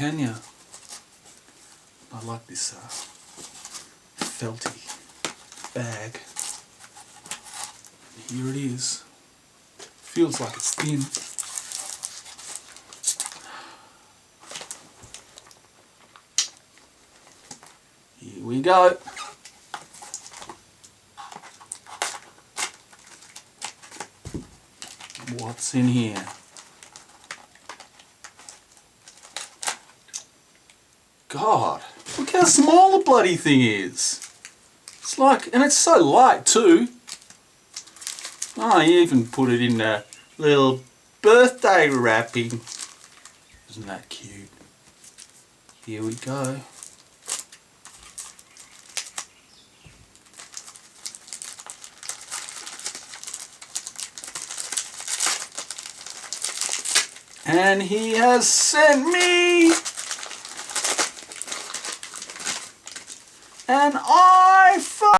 can you? I like this felty bag. Here it is. Feels like it's thin. Here we go. What's in here? God, look how small the bloody thing is. It's like, and it's so light too. Oh, you even put it in a little birthday wrapping. Isn't that cute? Here we go. And he has sent me an iPhone!